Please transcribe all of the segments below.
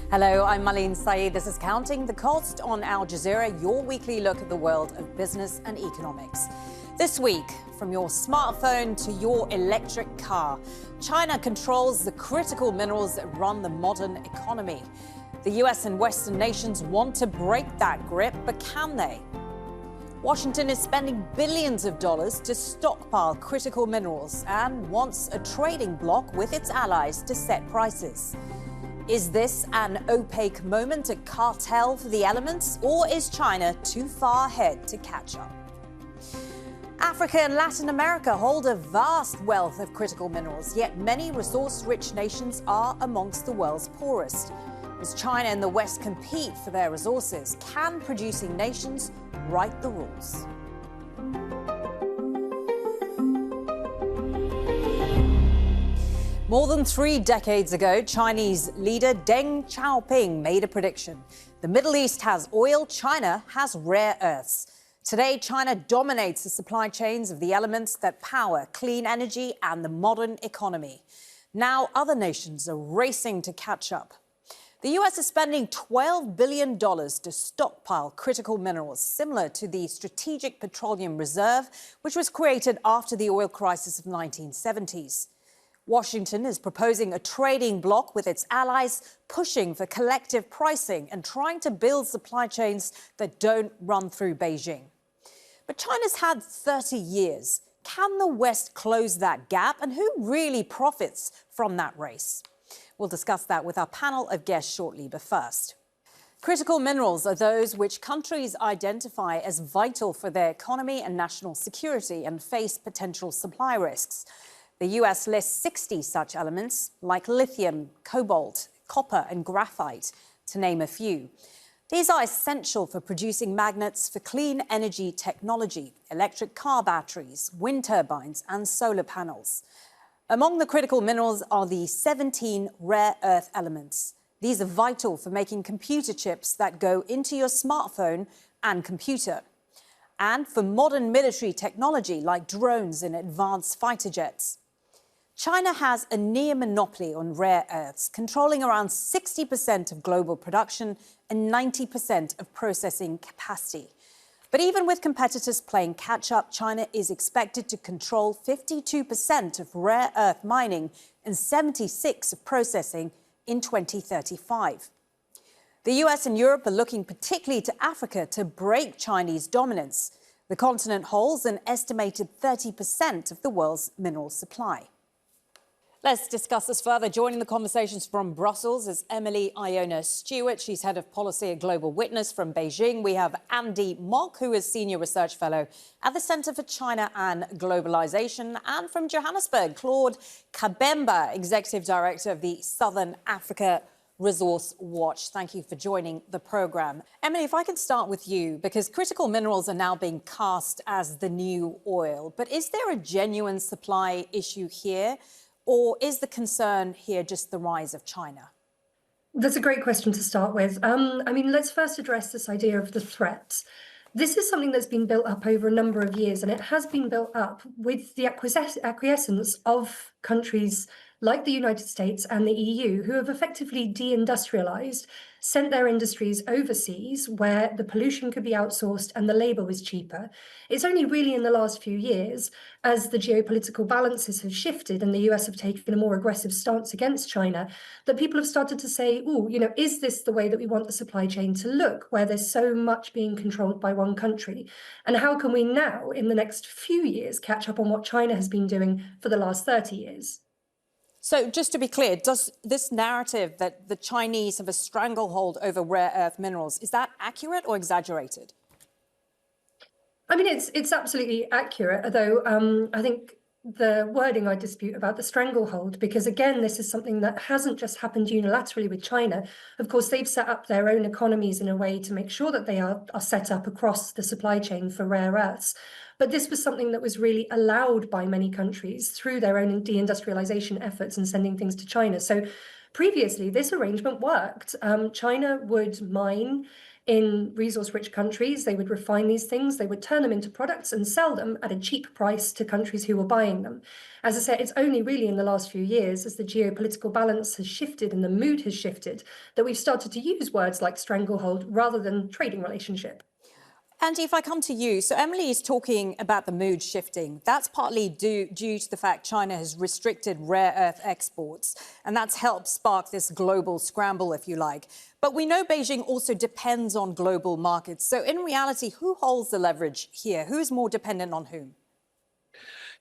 Hello, I'm Malin Saeed. This is Counting the Cost on Al Jazeera, your weekly look at the world of business and economics. This week, from your smartphone to your electric car, China controls the critical minerals that run the modern economy. The US and Western nations want to break that grip, but can they? Washington is spending billions of dollars to stockpile critical minerals and wants a trading bloc with its allies to set prices. Is this an opaque moment, a cartel for the elements, or is China too far ahead to catch up? Africa and Latin America hold a vast wealth of critical minerals, yet many resource-rich nations are amongst the world's poorest. As China and the West compete for their resources, can producing nations write the rules? More than 3 decades ago, Chinese leader Deng Xiaoping made a prediction. The Middle East has oil, China has rare earths. Today, China dominates the supply chains of the elements that power clean energy and the modern economy. Now, other nations are racing to catch up. The US is spending $12 billion to stockpile critical minerals, similar to the Strategic Petroleum Reserve, which was created after the oil crisis of the 1970s. Washington is proposing a trading bloc with its allies, pushing for collective pricing and trying to build supply chains that don't run through Beijing. But China's had 30 years. Can the West close that gap? And who really profits from that race? We'll discuss that with our panel of guests shortly, but first. Critical minerals are those which countries identify as vital for their economy and national security and face potential supply risks. The US lists 60 such elements, like lithium, cobalt, copper and graphite, to name a few. These are essential for producing magnets for clean energy technology, electric car batteries, wind turbines and solar panels. Among the critical minerals are the 17 rare earth elements. These are vital for making computer chips that go into your smartphone and computer, and for modern military technology like drones and advanced fighter jets. China has a near monopoly on rare earths, controlling around 60% of global production and 90% of processing capacity. But even with competitors playing catch-up, China is expected to control 52% of rare earth mining and 76% of processing in 2035. The US and Europe are looking particularly to Africa to break Chinese dominance. The continent holds an estimated 30% of the world's mineral supply. Let's discuss this further. Joining the conversations from Brussels is Emily Iona Stewart. She's head of policy at Global Witness. From Beijing, we have Andy Mock, who is senior research fellow at the Centre for China and Globalization. And from Johannesburg, Claude Kabemba, executive director of the Southern Africa Resource Watch. Thank you for joining the programme. Emily, if I can start with you, because critical minerals are now being cast as the new oil. But is there a genuine supply issue here? Or is the concern here just the rise of China? That's a great question to start with. Let's first address this idea of the threat. This is something that's been built up over a number of years, and it has been built up with the acquiescence of countries like the United States and the EU, who have effectively deindustrialized, sent their industries overseas where the pollution could be outsourced and the labor was cheaper. It's only really in the last few years, as the geopolitical balances have shifted and the US have taken a more aggressive stance against China, that people have started to say, is this the way that we want the supply chain to look, where there's so much being controlled by one country? And how can we now, in the next few years, catch up on what China has been doing for the last 30 years? So just to be clear, does this narrative that the Chinese have a stranglehold over rare earth minerals, is that accurate or exaggerated? It's absolutely accurate, although I think the wording I dispute about the stranglehold, because again, this is something that hasn't just happened unilaterally with China. Of course, they've set up their own economies in a way to make sure that they are set up across the supply chain for rare earths. But this was something that was really allowed by many countries through their own deindustrialization efforts and sending things to China. So previously, this arrangement worked. China would mine in resource-rich countries. They would refine these things, they would turn them into products and sell them at a cheap price to countries who were buying them. As I said, it's only really in the last few years, as the geopolitical balance has shifted and the mood has shifted, that we've started to use words like stranglehold rather than trading relationship. Andy, if I come to you, so Emily is talking about the mood shifting. That's partly due to the fact China has restricted rare earth exports, and that's helped spark this global scramble, if you like. But we know Beijing also depends on global markets. So in reality, who holds the leverage here? Who's more dependent on whom?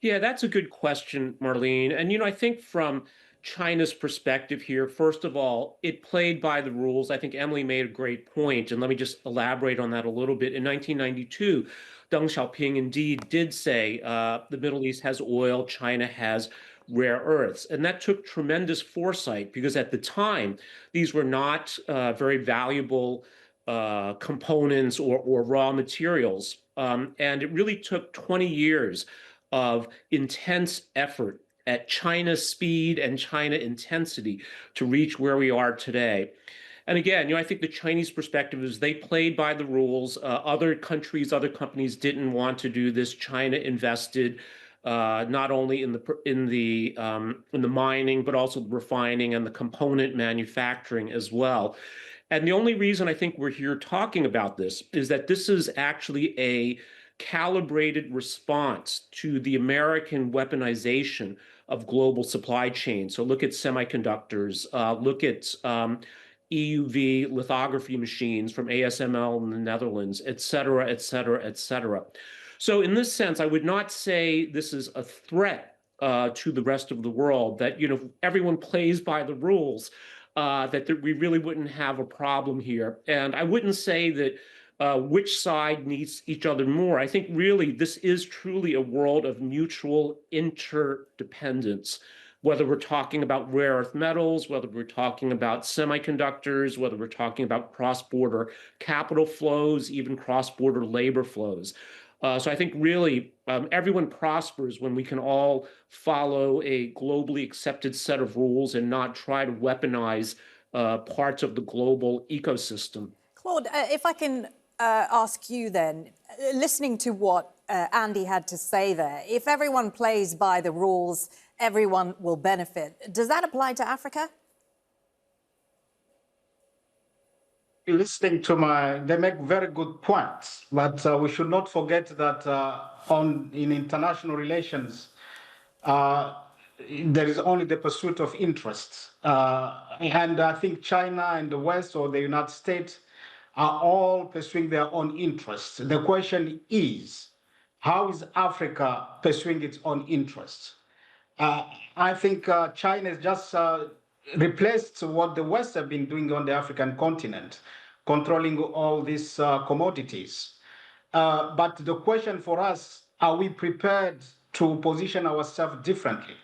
Yeah, that's a good question, Marlene. And, I think from China's perspective here, first of all, it played by the rules. I think Emily made a great point, and let me just elaborate on that a little bit. In 1992, Deng Xiaoping indeed did say the Middle East has oil, China has rare earths. And that took tremendous foresight because at the time, these were not very valuable components or raw materials. And it really took 20 years of intense effort at China's speed and China intensity to reach where we are today. And again, I think the Chinese perspective is they played by the rules. Other countries, other companies didn't want to do this. China invested not only in the mining, but also the refining and the component manufacturing as well. And the only reason I think we're here talking about this is that this is actually a calibrated response to the American weaponization of global supply chains. So look at semiconductors, look at EUV lithography machines from ASML in the Netherlands, et cetera, et cetera, et cetera. So in this sense, I would not say this is a threat to the rest of the world, that, everyone plays by the rules, that we really wouldn't have a problem here. And I wouldn't say that which side needs each other more. I think really this is truly a world of mutual interdependence, whether we're talking about rare earth metals, whether we're talking about semiconductors, whether we're talking about cross-border capital flows, even cross-border labor flows. So I think really everyone prospers when we can all follow a globally accepted set of rules and not try to weaponize parts of the global ecosystem. Claude, if I can ask you then, listening to what Andy had to say there, if everyone plays by the rules, everyone will benefit. Does that apply to Africa? Listening to they make very good points, but we should not forget that in international relations, there is only the pursuit of interests. And I think China and the West or the United States are all pursuing their own interests. The question is, how is Africa pursuing its own interests? I think China has just replaced what the West have been doing on the African continent, controlling all these commodities. But the question for us, are we prepared to position ourselves differently?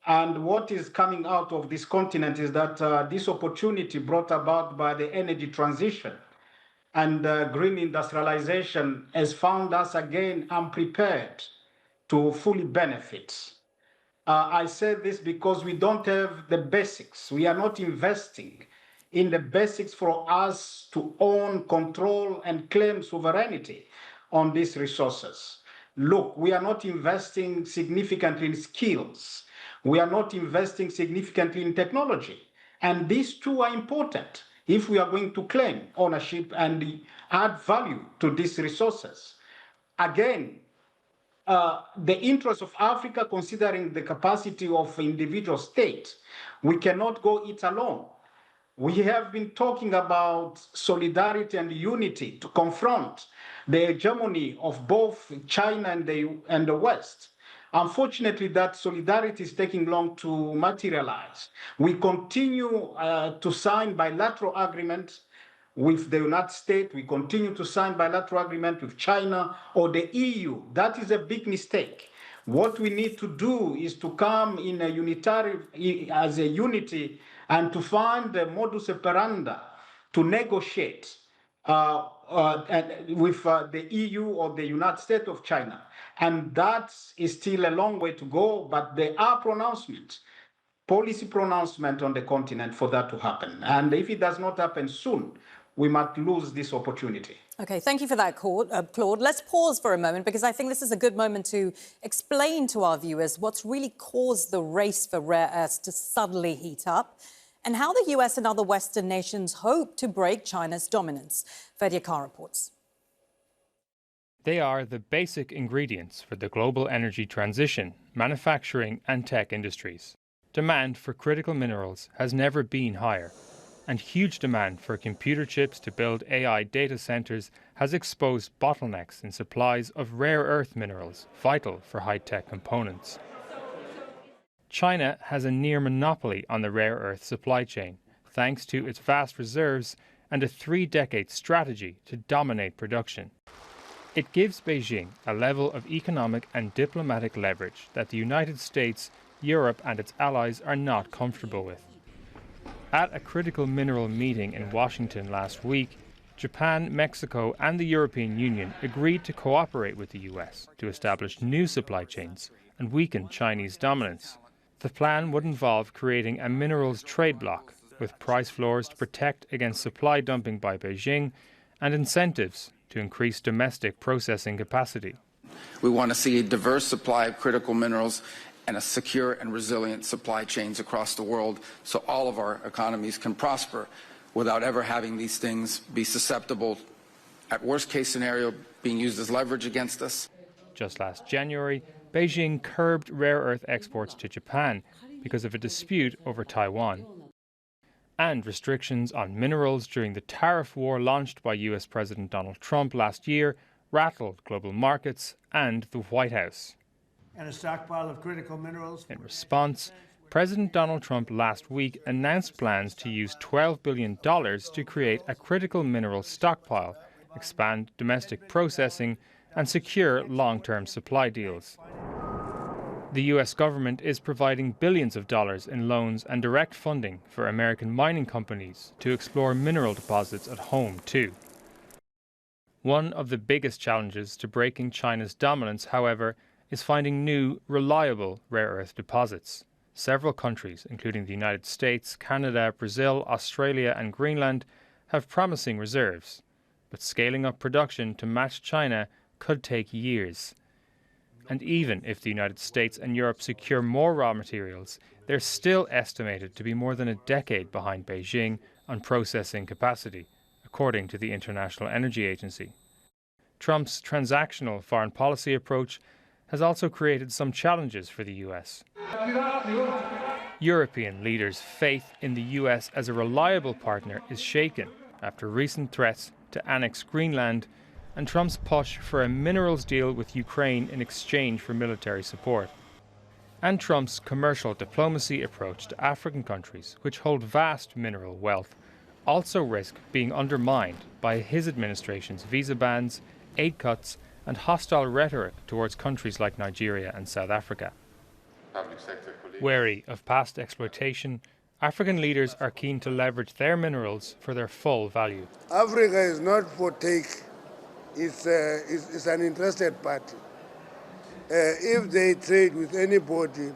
And what is coming out of this continent is that this opportunity brought about by the energy transition and green industrialization has found us again unprepared to fully benefit. I say this because we don't have the basics. We are not investing in the basics for us to own, control, and claim sovereignty on these resources. Look, we are not investing significantly in skills. We are not investing significantly in technology. And these two are important if we are going to claim ownership and add value to these resources. Again, the interest of Africa, considering the capacity of individual states, we cannot go it alone. We have been talking about solidarity and unity to confront the hegemony of both China and the West. Unfortunately, that solidarity is taking long to materialize. We continue to sign bilateral agreements with the United States. We continue to sign bilateral agreement with China or the EU. That is a big mistake. What we need to do is to come in as a unity and to find the modus operandi to negotiate with the EU or the United States of China. And that is still a long way to go, but there are policy pronouncements on the continent for that to happen. And if it does not happen soon, we might lose this opportunity. Okay, thank you for that, Claude. Let's pause for a moment because I think this is a good moment to explain to our viewers what's really caused the race for rare earths to suddenly heat up and how the US and other Western nations hope to break China's dominance. Fadia Khan reports. They are the basic ingredients for the global energy transition, manufacturing and tech industries. Demand for critical minerals has never been higher, and huge demand for computer chips to build AI data centers has exposed bottlenecks in supplies of rare earth minerals vital for high-tech components. China has a near monopoly on the rare earth supply chain, thanks to its vast reserves and a 3-decade strategy to dominate production. It gives Beijing a level of economic and diplomatic leverage that the United States, Europe and its allies are not comfortable with. At a critical mineral meeting in Washington last week, Japan, Mexico and the European Union agreed to cooperate with the US to establish new supply chains and weaken Chinese dominance. The plan would involve creating a minerals trade bloc with price floors to protect against supply dumping by Beijing and incentives to increase domestic processing capacity. We want to see a diverse supply of critical minerals and a secure and resilient supply chains across the world so all of our economies can prosper without ever having these things be susceptible, at worst case scenario, being used as leverage against us. Just last January, Beijing curbed rare earth exports to Japan because of a dispute over Taiwan. And restrictions on minerals during the tariff war launched by US President Donald Trump last year rattled global markets and the White House. And a stockpile of critical minerals. In response, President Donald Trump last week announced plans to use $12 billion to create a critical mineral stockpile, expand domestic processing, and secure long-term supply deals. The US government is providing billions of dollars in loans and direct funding for American mining companies to explore mineral deposits at home too. One of the biggest challenges to breaking China's dominance, however, is finding new, reliable rare earth deposits. Several countries, including the United States, Canada, Brazil, Australia and Greenland, have promising reserves, but scaling up production to match China could take years. And even if the United States and Europe secure more raw materials, they're still estimated to be more than a decade behind Beijing on processing capacity, according to the International Energy Agency. Trump's transactional foreign policy approach has also created some challenges for the US. European leaders' faith in the US as a reliable partner is shaken after recent threats to annex Greenland and Trump's push for a minerals deal with Ukraine in exchange for military support. And Trump's commercial diplomacy approach to African countries, which hold vast mineral wealth, also risk being undermined by his administration's visa bans, aid cuts, and hostile rhetoric towards countries like Nigeria and South Africa. Wary of past exploitation, African leaders are keen to leverage their minerals for their full value. Africa is not for take. It's an interested party. If they trade with anybody,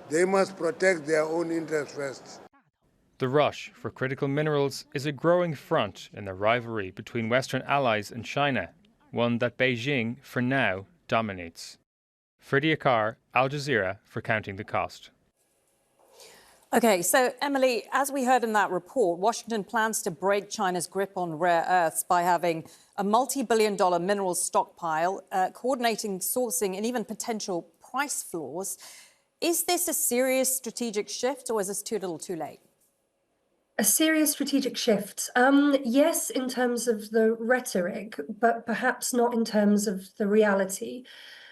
they must protect their own interests first. The rush for critical minerals is a growing front in the rivalry between Western allies and China, one that Beijing, for now, dominates. Fadia Khan, Al Jazeera, for Counting the Cost. OK, so Emily, as we heard in that report, Washington plans to break China's grip on rare earths by having a multi-billion-dollar minerals stockpile, coordinating sourcing and even potential price floors. Is this a serious strategic shift or is this too little too late? A serious strategic shift. Yes, in terms of the rhetoric, but perhaps not in terms of the reality.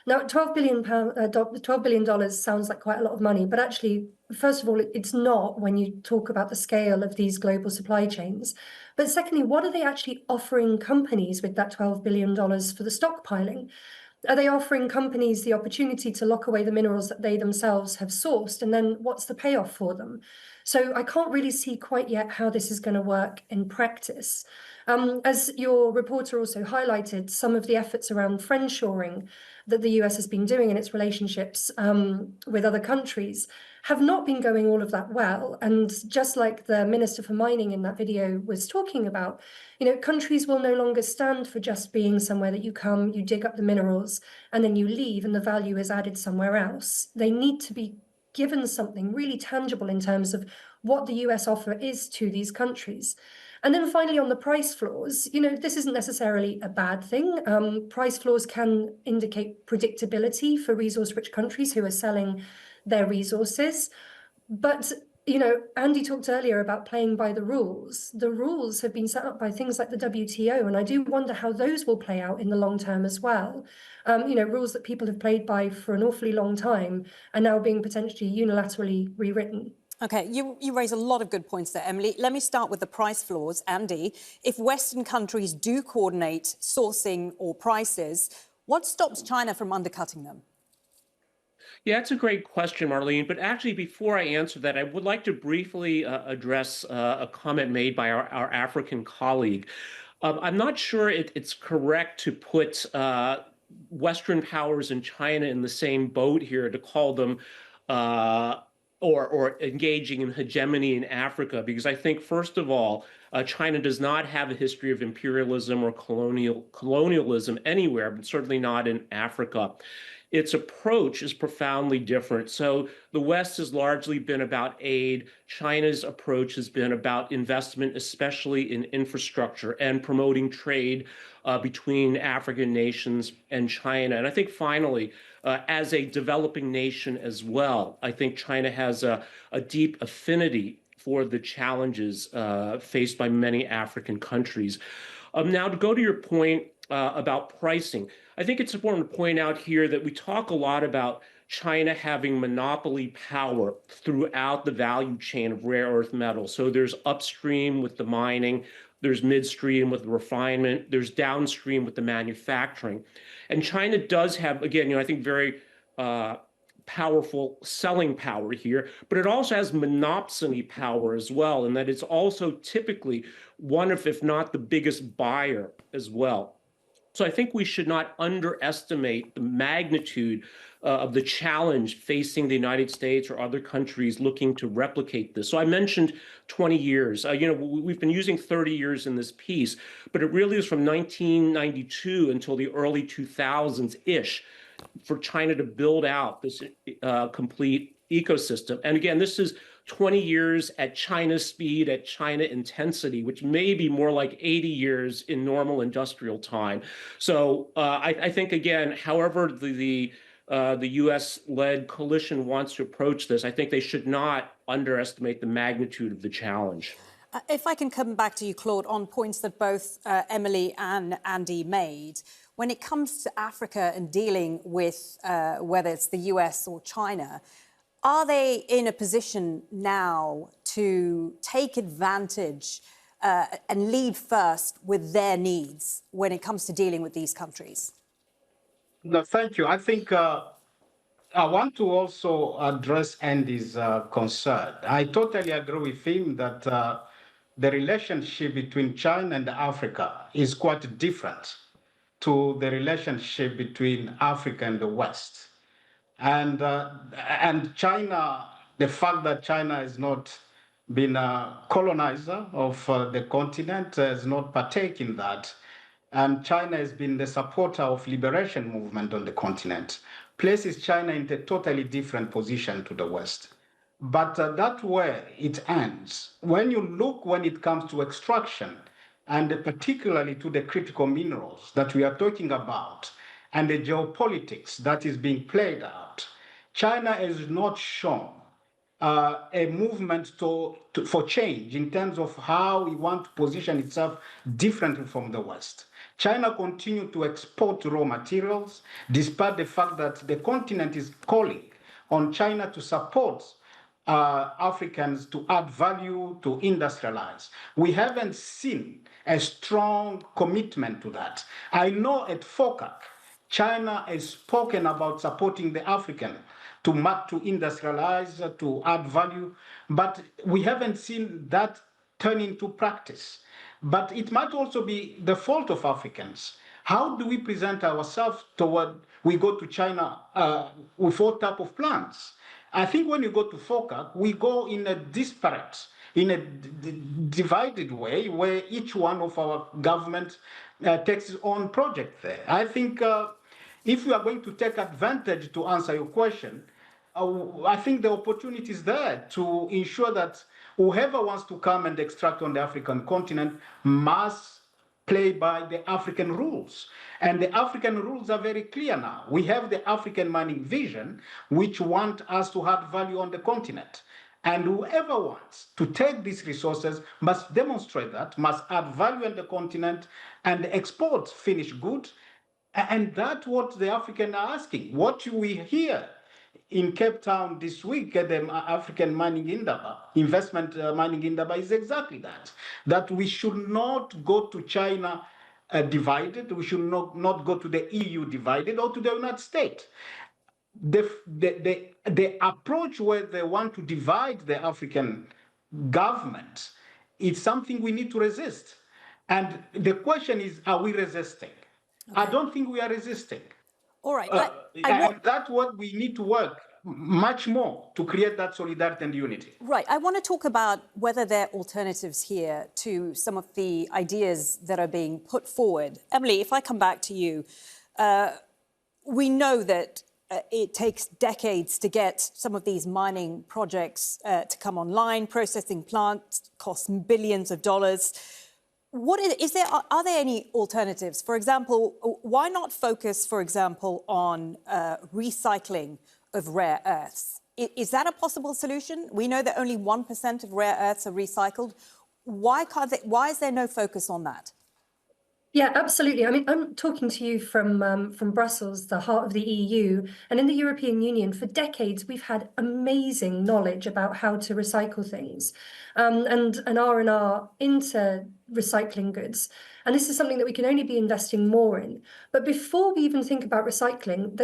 Now, $12 billion sounds like quite a lot of money, but actually, first of all, it's not when you talk about the scale of these global supply chains. But secondly, what are they actually offering companies with that $12 billion for the stockpiling? Are they offering companies the opportunity to lock away the minerals that they themselves have sourced? And then what's the payoff for them? So I can't really see quite yet how this is going to work in practice. As your reporter also highlighted, some of the efforts around friendshoring that the US has been doing in its relationships with other countries have not been going all of that well. And just like the Minister for Mining in that video was talking about, countries will no longer stand for just being somewhere that you come, you dig up the minerals, and then you leave and the value is added somewhere else. They need to be given something really tangible in terms of what the US offer is to these countries. And then finally, on the price floors, this isn't necessarily a bad thing. Price floors can indicate predictability for resource-rich countries who are selling their resources. But, Andy talked earlier about playing by the rules. The rules have been set up by things like the WTO, and I do wonder how those will play out in the long term as well. Rules that people have played by for an awfully long time are now being potentially unilaterally rewritten. OK, you raise a lot of good points there, Emily. Let me start with the price floors. Andy, if Western countries do coordinate sourcing or prices, what stops China from undercutting them? Yeah, that's a great question, Marlene. But actually, before I answer that, I would like to briefly address a comment made by our African colleague. I'm not sure it's correct to put Western powers and China in the same boat here, to call them or engaging in hegemony in Africa, because I think, first of all, China does not have a history of imperialism or colonialism anywhere, but certainly not in Africa. Its approach is profoundly different. So the West has largely been about aid. China's approach has been about investment, especially in infrastructure and promoting trade between African nations and China. And I think finally, as a developing nation as well, I think China has a deep affinity for the challenges faced by many African countries. Now, to go to your point about pricing, I think it's important to point out here that we talk a lot about China having monopoly power throughout the value chain of rare earth metals. So there's upstream with the mining, there's midstream with the refinement, there's downstream with the manufacturing. And China does have, again, I think very powerful selling power here, but it also has monopsony power as well, in that it's also typically one of, if not the biggest buyer as well. So I think we should not underestimate the magnitude of the challenge facing the United States or other countries looking to replicate this. So I mentioned 20 years. We've been using 30 years in this piece, but it really is from 1992 until the early 2000s-ish for China to build out this complete ecosystem. And again, this is 20 years at China speed, at China intensity, which may be more like 80 years in normal industrial time. So I think, again, however the U.S.-led coalition wants to approach this, I think they should not underestimate the magnitude of the challenge. If I can come back to you, Claude, on points that both Emily and Andy made. When it comes to Africa and dealing with whether it's the US or China, are they in a position now to take advantage and lead first with their needs when it comes to dealing with these countries? No, thank you. I think I want to also address Andy's concern. I totally agree with him that the relationship between China and Africa is quite different to the relationship between Africa and the West. And China, the fact that China has not been a colonizer of the continent, has not partaken in that, and China has been the supporter of liberation movement on the continent, places China in a totally different position to the West. But that's where it ends. When you look when it comes to extraction, and particularly to the critical minerals that we are talking about, and the geopolitics that is being played out, China has not shown a movement for change in terms of how we want to position itself differently from the West. China continues to export raw materials, despite the fact that the continent is calling on China to support Africans to add value, to industrialize. We haven't seen a strong commitment to that. I know at FOCAC, China has spoken about supporting the African to industrialize, to add value, but we haven't seen that turn into practice. But it might also be the fault of Africans. How do we present ourselves toward we go to China with all type of plans? I think when you go to FOCAC, we go in a disparate, in a divided way, where each one of our government takes its own project there. I think if we are going to take advantage to answer your question, I think the opportunity is there to ensure that whoever wants to come and extract on the African continent must play by the African rules. And the African rules are very clear now. We have the African mining vision, which want us to add value on the continent. And whoever wants to take these resources must demonstrate that, must add value on the continent and export finished goods. And that's what the Africans are asking. What we hear in Cape Town this week at the African Mining Indaba, Investment Mining Indaba, is exactly that. That we should not go to China divided, we should not go to the EU divided or to the United States. The approach where they want to divide the African government is something we need to resist. And the question is, are we resisting? Okay. I don't think we are resisting. All right. And that's what we need to work much more to create that solidarity and unity. Right. I want to talk about whether there are alternatives here to some of the ideas that are being put forward. Emily, if I come back to you, we know that it takes decades to get some of these mining projects to come online. Processing plants cost billions of dollars. Are there any alternatives? For example, why not focus, for example, on recycling of rare earths? Is that a possible solution? We know that only 1% of rare earths are recycled. Why is there no focus on that? Yeah, absolutely. I mean, I'm talking to you from Brussels, the heart of the EU, and in the European Union. For decades, we've had amazing knowledge about how to recycle things, and R&R into recycling goods. And this is something that we can only be investing more in. But before we even think about recycling,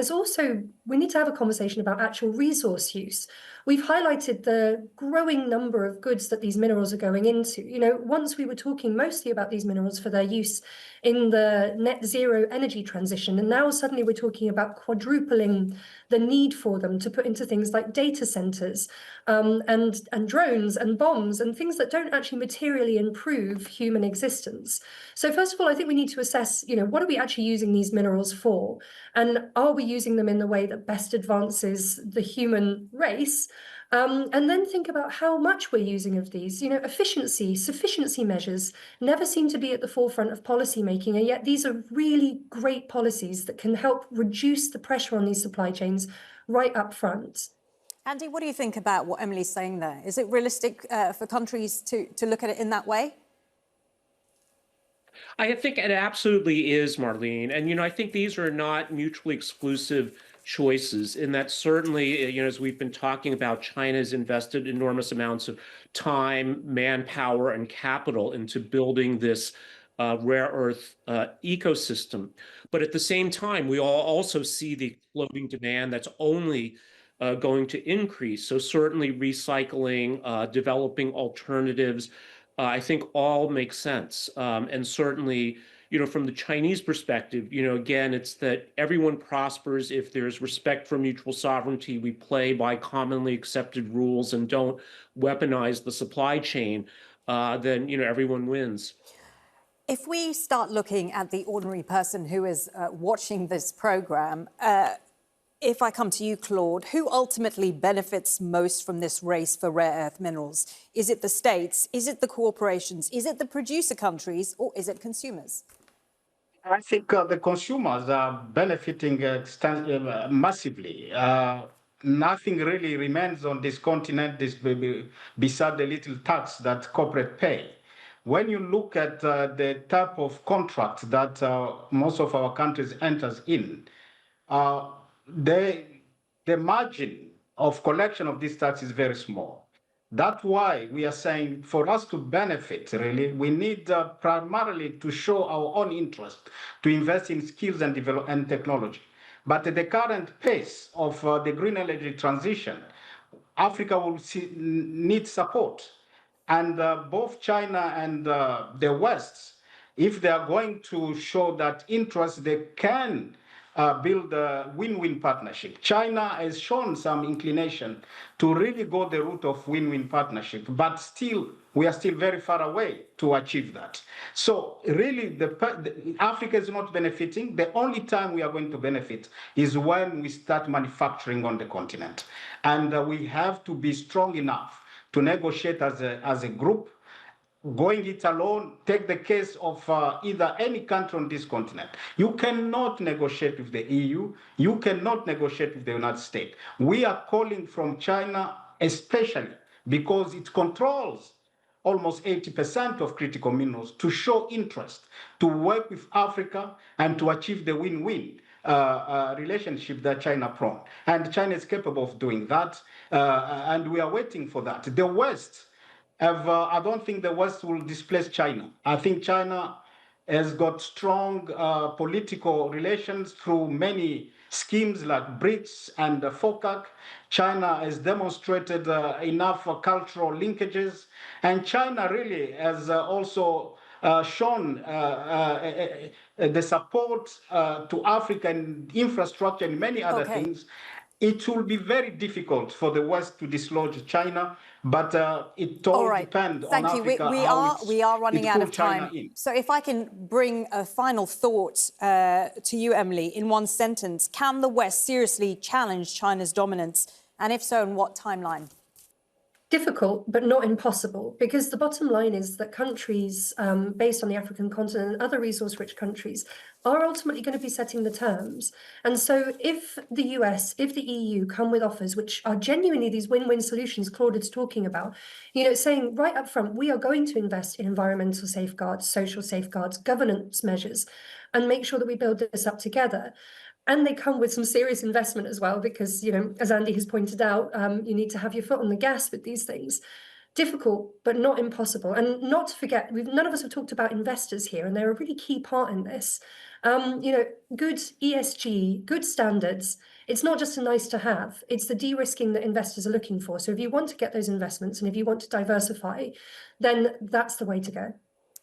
we need to have a conversation about actual resource use. We've highlighted the growing number of goods that these minerals are going into. You know, once we were talking mostly about these minerals for their use in the net zero energy transition, and now suddenly we're talking about quadrupling the need for them to put into things like data centers, and drones and bombs and things that don't actually materially improve human existence. So first of all, I think we need to assess, you know, what are we actually using these minerals for? And are we using them in the way that best advances the human race? And then think about how much we're using of these. You know, efficiency, sufficiency measures never seem to be at the forefront of policy making, and yet these are really great policies that can help reduce the pressure on these supply chains right up front. Andy, what do you think about what Emily's saying there? Is it realistic for countries to look at it in that way? I think it absolutely is, Marlene. And, you know, I think these are not mutually exclusive choices in that certainly, you know, as we've been talking about, China's invested enormous amounts of time, manpower, and capital into building this rare earth ecosystem. But at the same time, we all also see the exploding demand that's only going to increase. So certainly recycling, developing alternatives, I think all make sense. And certainly, you know, from the Chinese perspective, you know, again, it's that everyone prospers if there's respect for mutual sovereignty. We play by commonly accepted rules and don't weaponize the supply chain, then, you know, everyone wins. If we start looking at the ordinary person who is watching this program, if I come to you, Claude, who ultimately benefits most from this race for rare earth minerals? Is it the states? Is it the corporations? Is it the producer countries? Or is it consumers? I think the consumers are benefiting massively. Nothing really remains on this continent beside the little tax that corporate pay. When you look at the type of contract that most of our countries enters in, the margin of collection of this tax is very small. That's why we are saying for us to benefit, really, we need primarily to show our own interest, to invest in skills and development and technology. But at the current pace of the green energy transition, Africa will need support. And both China and the West, if they are going to show that interest, they can build a win-win partnership. China has shown some inclination to really go the route of win-win partnership, but still, we are still very far away to achieve that. So really, Africa is not benefiting. The only time we are going to benefit is when we start manufacturing on the continent. And we have to be strong enough to negotiate as a group. Going it alone, take the case of either any country on this continent. You cannot negotiate with the EU. You cannot negotiate with the United States. We are calling from China, especially because it controls almost 80% of critical minerals, to show interest, to work with Africa and to achieve the win-win relationship that China promised. And China is capable of doing that, and we are waiting for that. The West, I don't think the West will displace China. I think China has got strong political relations through many schemes like BRICS and FOCAC. China has demonstrated enough cultural linkages, and China really has also shown the support to African infrastructure and many other things. It will be very difficult for the West to dislodge China, but it all depends on Africa. We are running out of time. So if I can bring a final thought to you, Emily, in one sentence, can the West seriously challenge China's dominance? And if so, in what timeline? Difficult, but not impossible, because the bottom line is that countries based on the African continent and other resource-rich countries are ultimately going to be setting the terms. And so if the US, if the EU come with offers which are genuinely these win-win solutions Claude is talking about, saying right up front, we are going to invest in environmental safeguards, social safeguards, governance measures, and make sure that we build this up together. And they come with some serious investment as well, because, as Andy has pointed out, you need to have your foot on the gas with these things. Difficult, but not impossible. And not to forget, none of us have talked about investors here, and they're a really key part in this. Good ESG, good standards. It's not just a nice to have, it's the de-risking that investors are looking for. So if you want to get those investments and if you want to diversify, then that's the way to go.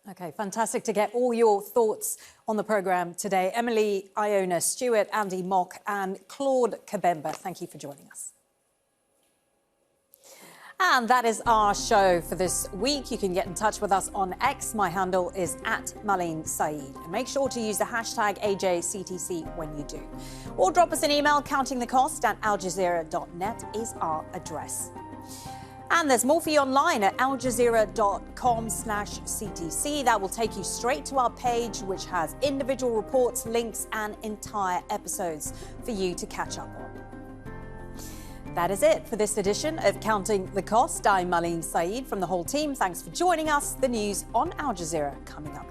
Okay, fantastic to get all your thoughts on the programme today. Emily, Iona Stewart, Andy Mock and Claude Kabemba, thank you for joining us. And that is our show for this week. You can get in touch with us on X. My handle is @Marlene Saeed. And make sure to use the hashtag AJCTC when you do. Or drop us an email. countingthecost@aljazeera.net is our address. And there's more for you online at aljazeera.com/CTC. That will take you straight to our page, which has individual reports, links, and entire episodes for you to catch up on. That is it for this edition of Counting the Cost. I'm Marlene Saeed from the whole team. Thanks for joining us. The news on Al Jazeera coming up.